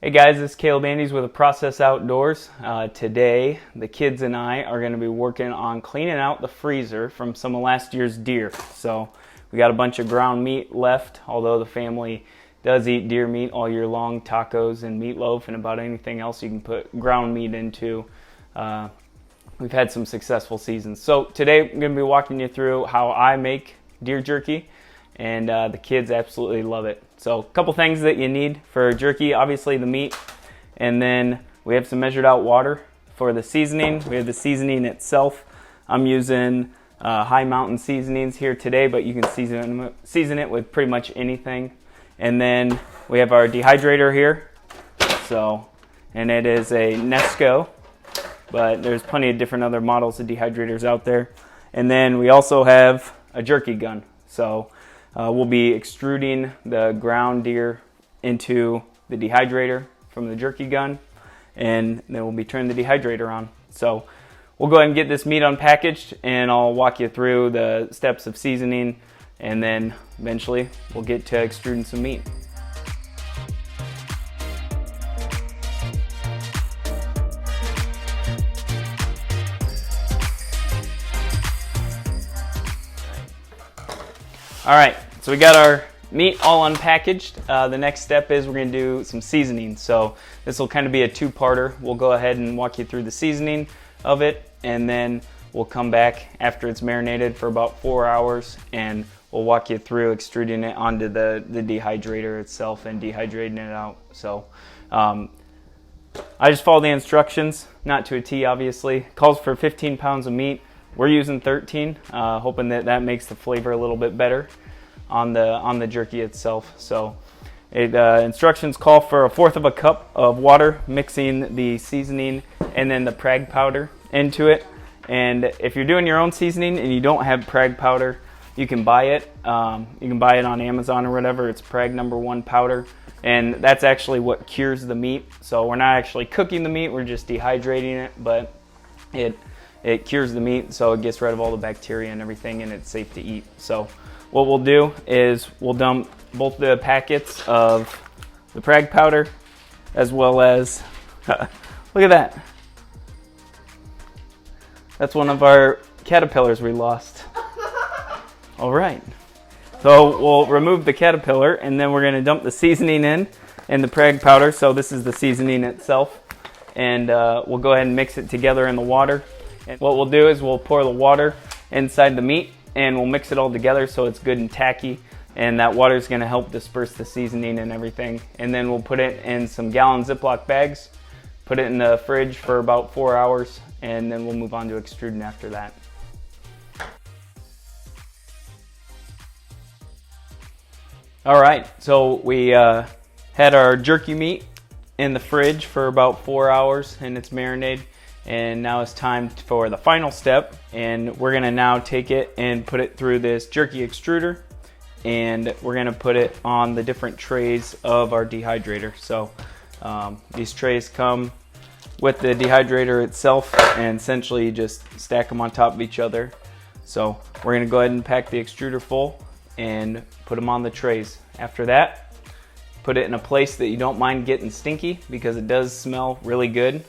Hey guys, this is Caleb Andes with Process Outdoors. Today, the kids and I are going to be working on cleaning out the freezer from some of last year's deer. So we got a bunch of ground meat left, although the family does eat deer meat all year long, tacos and meatloaf and about anything else you can put ground meat into. We've had some successful seasons. So today I'm going to be walking you through how I make deer jerky, and the kids absolutely love it. So a couple things that you need for jerky: obviously the meat, and then we have some measured out water for the seasoning. We have the seasoning itself. I'm using High Mountain seasonings here today, but you can season it with pretty much anything. And then we have our dehydrator here, and it is a Nesco, but there's plenty of different other models of dehydrators out there. And then we also have a jerky gun. So we'll be extruding the ground deer into the dehydrator from the jerky gun, and then we'll be turning the dehydrator on. So we'll go ahead and get this meat unpackaged, and I'll walk you through the steps of seasoning, and then eventually we'll get to extruding some meat. All right, so we got our meat all unpackaged. The next step is we're going to do some seasoning. So this will kind of be a two-parter. We'll go ahead and walk you through the seasoning of it, and then we'll come back after it's marinated for about 4 hours, and we'll walk you through extruding it onto the dehydrator itself and dehydrating it out. So I just follow the instructions, not to a T obviously. Calls for 15 pounds of meat. We're using 13, hoping that makes the flavor a little bit better on the jerky itself. So instructions call for 1/4 cup of water, mixing the seasoning and then the Prag powder into it. And if you're doing your own seasoning and you don't have Prag powder, you can buy it. You can buy it on Amazon or whatever. It's Prag #1 powder, and that's actually what cures the meat. So we're not actually cooking the meat, we're just dehydrating it, but it cures the meat, so it gets rid of all the bacteria and everything, and it's safe to eat. So what we'll do is we'll dump both the packets of the Prag powder as well as, look at that. That's one of our caterpillars we lost. All right, so we'll remove the caterpillar, and then we're gonna dump the seasoning in and the Prag powder. So this is the seasoning itself, and we'll go ahead and mix it together in the water. And what we'll do is we'll pour the water inside the meat, and we'll mix it all together so it's good and tacky, and that water is going to help disperse the seasoning and everything. And then we'll put it in some gallon Ziploc bags, put it in the fridge for about 4 hours, and then we'll move on to extruding after that. All right, so we had our jerky meat in the fridge for about 4 hours, and it's marinated. And now it's time for the final step, and we're gonna now take it and put it through this jerky extruder, and we're gonna put it on the different trays of our dehydrator. So these trays come with the dehydrator itself, and essentially you just stack them on top of each other. So we're gonna go ahead and pack the extruder full and put them on the trays. After that, put it in a place that you don't mind getting stinky, because it does smell really good.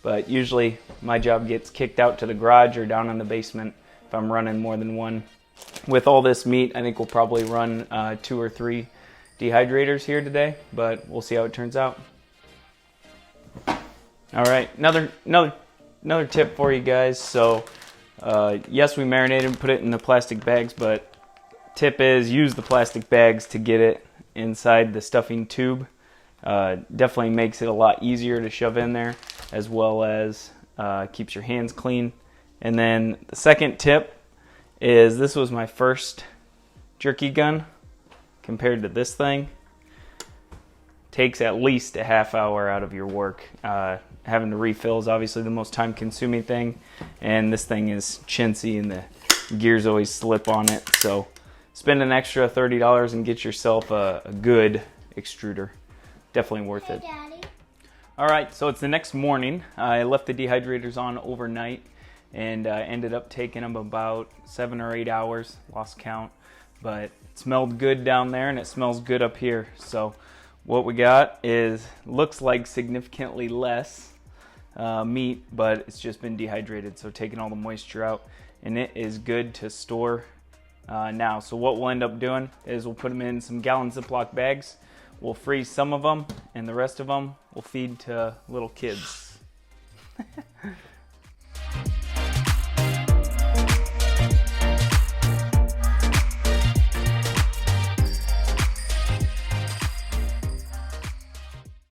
But usually my job gets kicked out to the garage or down in the basement if I'm running more than one. With all this meat, I think we'll probably run 2 or 3 dehydrators here today, but we'll see how it turns out. All right, another tip for you guys. So yes, we marinated and put it in the plastic bags, but tip is use the plastic bags to get it inside the stuffing tube. Definitely makes it a lot easier to shove in there, as well as keeps your hands clean. And then the second tip is, this was my first jerky gun compared to this thing. Takes at least a half hour out of your work. Having to refill is obviously the most time consuming thing, and this thing is chintzy and the gears always slip on it. So spend an extra $30 and get yourself a good extruder. Definitely worth it. Daddy. All right, so it's the next morning. I left the dehydrators on overnight, and ended up taking them about 7 or 8 hours, lost count. But it smelled good down there, and it smells good up here. So What we got is, looks like significantly less meat, but it's just been dehydrated, so taking all the moisture out, and it is good to store now. So what we'll end up doing is we'll put them in some gallon Ziploc bags. We'll freeze some of them, and the rest of them we'll feed to little kids.